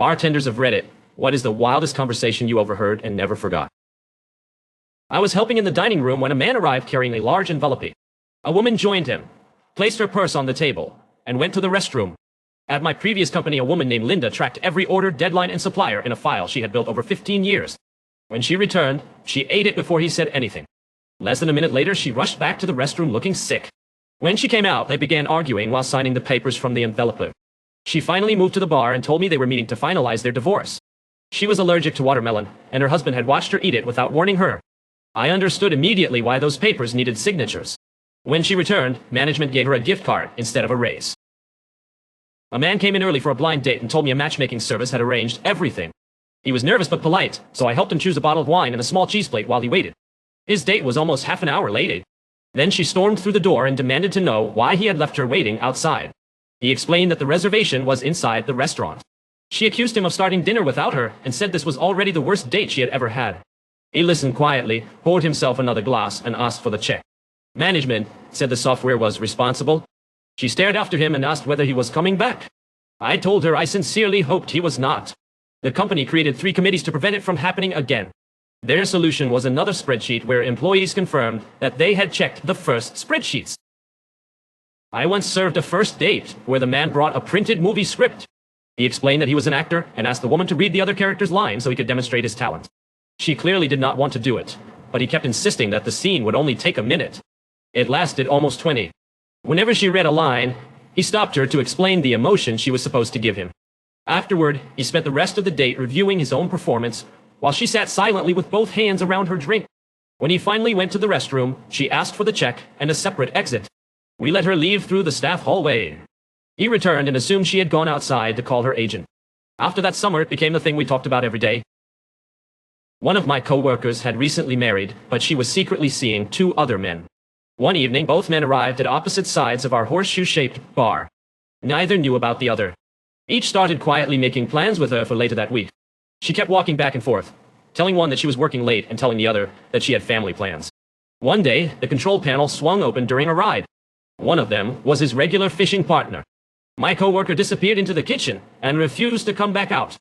Bartenders have read it. What is the wildest conversation you overheard and never forgot? I was helping in the dining room when a man arrived carrying a large envelope. A woman joined him, placed her purse on the table, and went to the restroom. At my previous company, a woman named Linda tracked every order, deadline, and supplier in a file she had built over 15 years. When she returned, she ate it before he said anything. Less than a minute later, she rushed back to the restroom looking sick. When she came out, they began arguing while signing the papers from the envelope. She finally moved to the bar and told me they were meeting to finalize their divorce. She was allergic to watermelon, and her husband had watched her eat it without warning her. I understood immediately why those papers needed signatures. When she returned, management gave her a gift card instead of a raise. A man came in early for a blind date and told me a matchmaking service had arranged everything. He was nervous but polite, so I helped him choose a bottle of wine and a small cheese plate while he waited. His date was almost half an hour late. Then she stormed through the door and demanded to know why he had left her waiting outside. He explained that the reservation was inside the restaurant. She accused him of starting dinner without her and said this was already the worst date she had ever had. He listened quietly, poured himself another glass, and asked for the check. Management said the software was responsible. She stared after him and asked whether he was coming back. I told her I sincerely hoped he was not. The company created 3 committees to prevent it from happening again. Their solution was another spreadsheet where employees confirmed that they had checked the first spreadsheets. I once served a first date where the man brought a printed movie script. He explained that he was an actor and asked the woman to read the other character's lines so he could demonstrate his talent. She clearly did not want to do it, but he kept insisting that the scene would only take a minute. It lasted almost 20. Whenever she read a line, he stopped her to explain the emotion she was supposed to give him. Afterward, he spent the rest of the date reviewing his own performance, while she sat silently with both hands around her drink. When he finally went to the restroom, she asked for the check and a separate exit. We let her leave through the staff hallway. He returned and assumed she had gone outside to call her agent. After that summer, it became the thing we talked about every day. One of my co-workers had recently married, but she was secretly seeing 2 other men. One evening, both men arrived at opposite sides of our horseshoe-shaped bar. Neither knew about the other. Each started quietly making plans with her for later that week. She kept walking back and forth, telling one that she was working late and telling the other that she had family plans. One day, the control panel swung open during a ride. One of them was his regular fishing partner. My coworker disappeared into the kitchen and refused to come back out.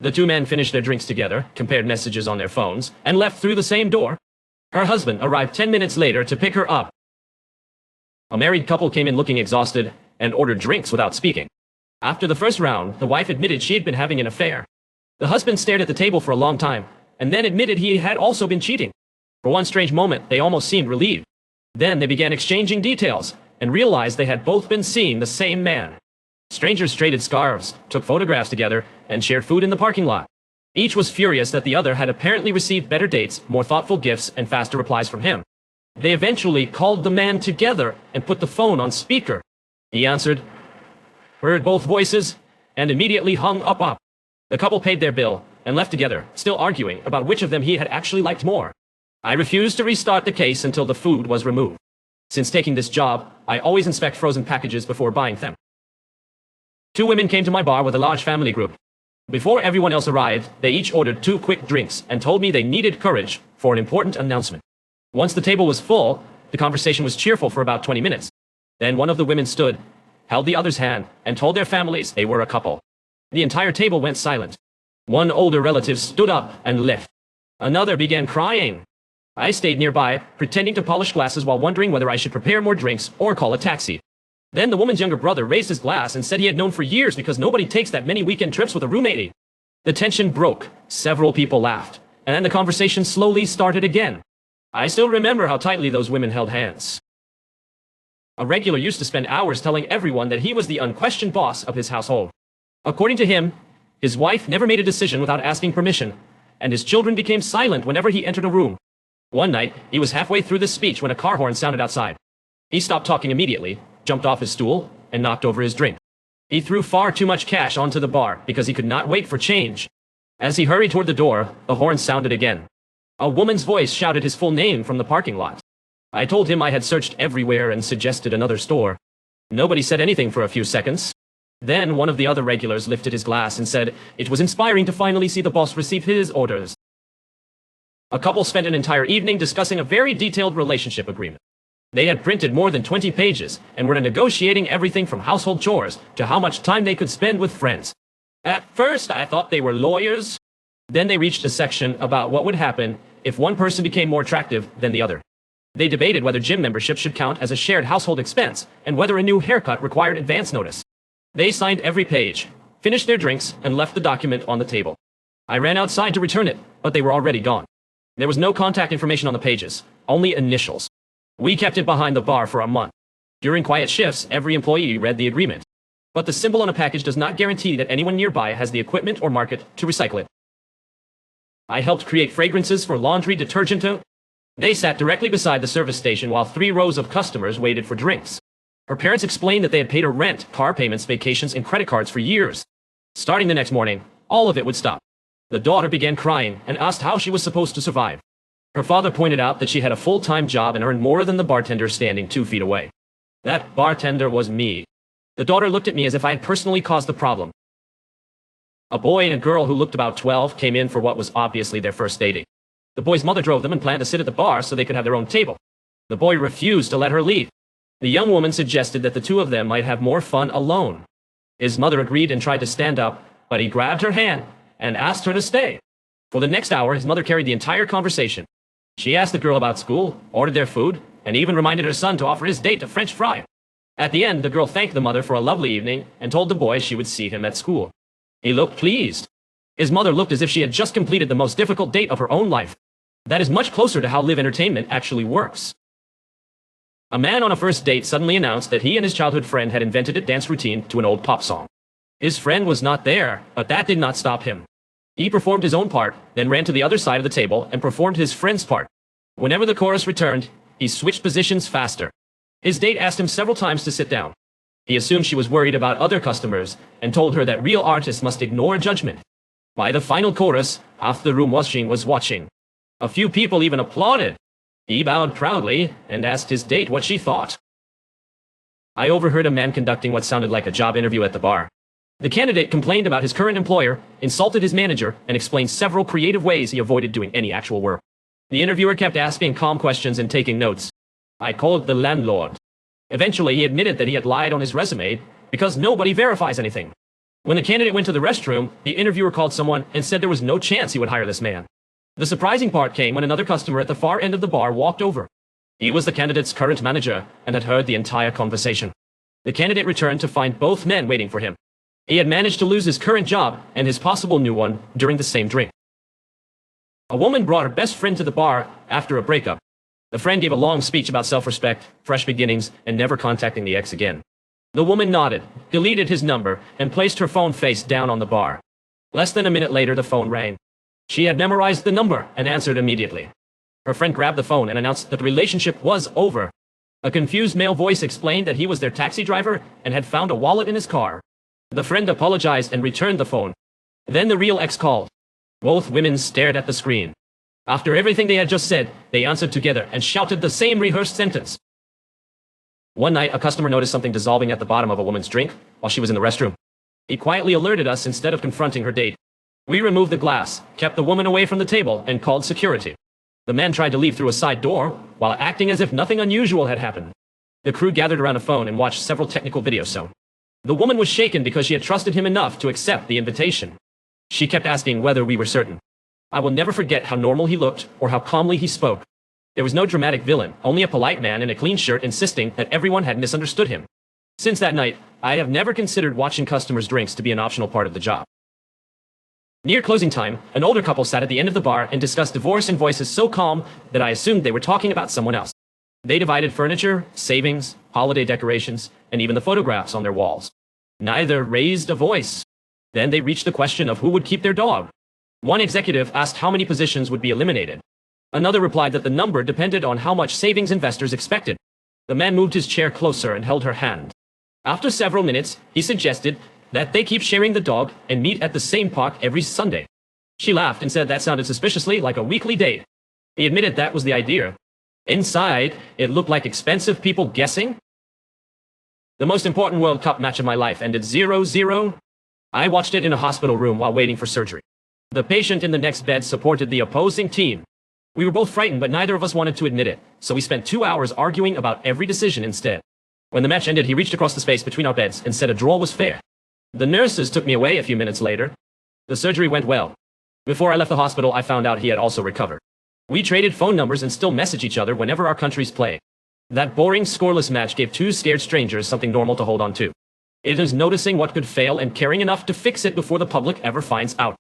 The 2 men finished their drinks together, compared messages on their phones, and left through the same door. Her husband arrived 10 minutes later to pick her up. A married couple came in looking exhausted and ordered drinks without speaking. After the first round, the wife admitted she had been having an affair. The husband stared at the table for a long time, and then admitted he had also been cheating. For one strange moment, they almost seemed relieved. Then they began exchanging details, and realized they had both been seeing the same man. Strangers traded scarves, took photographs together, and shared food in the parking lot. Each was furious that the other had apparently received better dates, more thoughtful gifts, and faster replies from him. They eventually called the man together and put the phone on speaker. He answered, heard both voices, and immediately hung up. The couple paid their bill and left together, still arguing about which of them he had actually liked more. I refused to restart the case until the food was removed. Since taking this job, I always inspect frozen packages before buying them. 2 women came to my bar with a large family group. Before everyone else arrived, they each ordered 2 quick drinks and told me they needed courage for an important announcement. Once the table was full, the conversation was cheerful for about 20 minutes. Then one of the women stood, held the other's hand, and told their families they were a couple. The entire table went silent. One older relative stood up and left. Another began crying. I stayed nearby, pretending to polish glasses while wondering whether I should prepare more drinks or call a taxi. Then the woman's younger brother raised his glass and said he had known for years because nobody takes that many weekend trips with a roommate. The tension broke. Several people laughed, and then the conversation slowly started again. I still remember how tightly those women held hands. A regular used to spend hours telling everyone that he was the unquestioned boss of his household. According to him, his wife never made a decision without asking permission, and his children became silent whenever he entered a room. One night, he was halfway through this speech when a car horn sounded outside. He stopped talking immediately, jumped off his stool, and knocked over his drink. He threw far too much cash onto the bar because he could not wait for change. As he hurried toward the door, the horn sounded again. A woman's voice shouted his full name from the parking lot. I told him I had searched everywhere and suggested another store. Nobody said anything for a few seconds. Then one of the other regulars lifted his glass and said it was inspiring to finally see the boss receive his orders. A couple spent an entire evening discussing a very detailed relationship agreement. They had printed more than 20 pages and were negotiating everything from household chores to how much time they could spend with friends. At first, I thought they were lawyers. Then they reached a section about what would happen if one person became more attractive than the other. They debated whether gym membership should count as a shared household expense and whether a new haircut required advance notice. They signed every page, finished their drinks, and left the document on the table. I ran outside to return it, but they were already gone. There was no contact information on the pages, only initials. We kept it behind the bar for a month. During quiet shifts, every employee read the agreement. But the symbol on a package does not guarantee that anyone nearby has the equipment or market to recycle it. I helped create fragrances for laundry detergent. They sat directly beside the service station while 3 rows of customers waited for drinks. Her parents explained that they had paid her rent, car payments, vacations, and credit cards for years. Starting the next morning, all of it would stop. The daughter began crying and asked how she was supposed to survive. Her father pointed out that she had a full-time job and earned more than the bartender standing 2 feet away. That bartender was me. The daughter looked at me as if I had personally caused the problem. A boy and a girl who looked about 12 came in for what was obviously their first dating. The boy's mother drove them and planned to sit at the bar so they could have their own table. The boy refused to let her leave. The young woman suggested that the 2 of them might have more fun alone. His mother agreed and tried to stand up, but he grabbed her hand and asked her to stay. For the next hour, his mother carried the entire conversation. She asked the girl about school, ordered their food, and even reminded her son to offer his date a French fry. At the end, the girl thanked the mother for a lovely evening and told the boy she would see him at school. He looked pleased. His mother looked as if she had just completed the most difficult date of her own life. That is much closer to how live entertainment actually works. A man on a first date suddenly announced that he and his childhood friend had invented a dance routine to an old pop song. His friend was not there, but that did not stop him. He performed his own part, then ran to the other side of the table and performed his friend's part. Whenever the chorus returned, he switched positions faster. His date asked him several times to sit down. He assumed she was worried about other customers and told her that real artists must ignore judgment. By the final chorus, half the room was watching. A few people even applauded. He bowed proudly and asked his date what she thought. I overheard a man conducting what sounded like a job interview at the bar. The candidate complained about his current employer, insulted his manager, and explained several creative ways he avoided doing any actual work. The interviewer kept asking calm questions and taking notes. I called the landlord. Eventually, he admitted that he had lied on his resume because nobody verifies anything. When the candidate went to the restroom, the interviewer called someone and said there was no chance he would hire this man. The surprising part came when another customer at the far end of the bar walked over. He was the candidate's current manager and had heard the entire conversation. The candidate returned to find both men waiting for him. He had managed to lose his current job and his possible new one during the same drink. A woman brought her best friend to the bar after a breakup. The friend gave a long speech about self-respect, fresh beginnings, and never contacting the ex again. The woman nodded, deleted his number, and placed her phone face down on the bar. Less than a minute later, the phone rang. She had memorized the number and answered immediately. Her friend grabbed the phone and announced that the relationship was over. A confused male voice explained that he was their taxi driver and had found a wallet in his car. The friend apologized and returned the phone. Then the real ex called. Both women stared at the screen. After everything they had just said, they answered together and shouted the same rehearsed sentence. One night, a customer noticed something dissolving at the bottom of a woman's drink while she was in the restroom. He quietly alerted us instead of confronting her date. We removed the glass, kept the woman away from the table, and called security. The man tried to leave through a side door while acting as if nothing unusual had happened. The crew gathered around a phone and watched several technical videos. The woman was shaken because she had trusted him enough to accept the invitation. She kept asking whether we were certain. I will never forget how normal he looked or how calmly he spoke. There was no dramatic villain, only a polite man in a clean shirt insisting that everyone had misunderstood him. Since that night, I have never considered watching customers' drinks to be an optional part of the job. Near closing time, an older couple sat at the end of the bar and discussed divorce in voices so calm that I assumed they were talking about someone else. They divided furniture, savings, holiday decorations, and even the photographs on their walls. Neither raised a voice. Then they reached the question of who would keep their dog. One executive asked how many positions would be eliminated. Another replied that the number depended on how much savings investors expected. The man moved his chair closer and held her hand. After several minutes, he suggested that they keep sharing the dog and meet at the same park every Sunday. She laughed and said that sounded suspiciously like a weekly date. He admitted that was the idea. Inside, it looked like expensive people guessing. The most important World Cup match of my life ended 0-0. I watched it in a hospital room while waiting for surgery. The patient in the next bed supported the opposing team. We were both frightened, but neither of us wanted to admit it, so we spent 2 hours arguing about every decision instead. When the match ended, he reached across the space between our beds and said a draw was fair. The nurses took me away a few minutes later. The surgery went well. Before I left the hospital, I found out he had also recovered. We traded phone numbers and still message each other whenever our countries play. That boring, scoreless match gave two scared strangers something normal to hold on to. It is noticing what could fail and caring enough to fix it before the public ever finds out.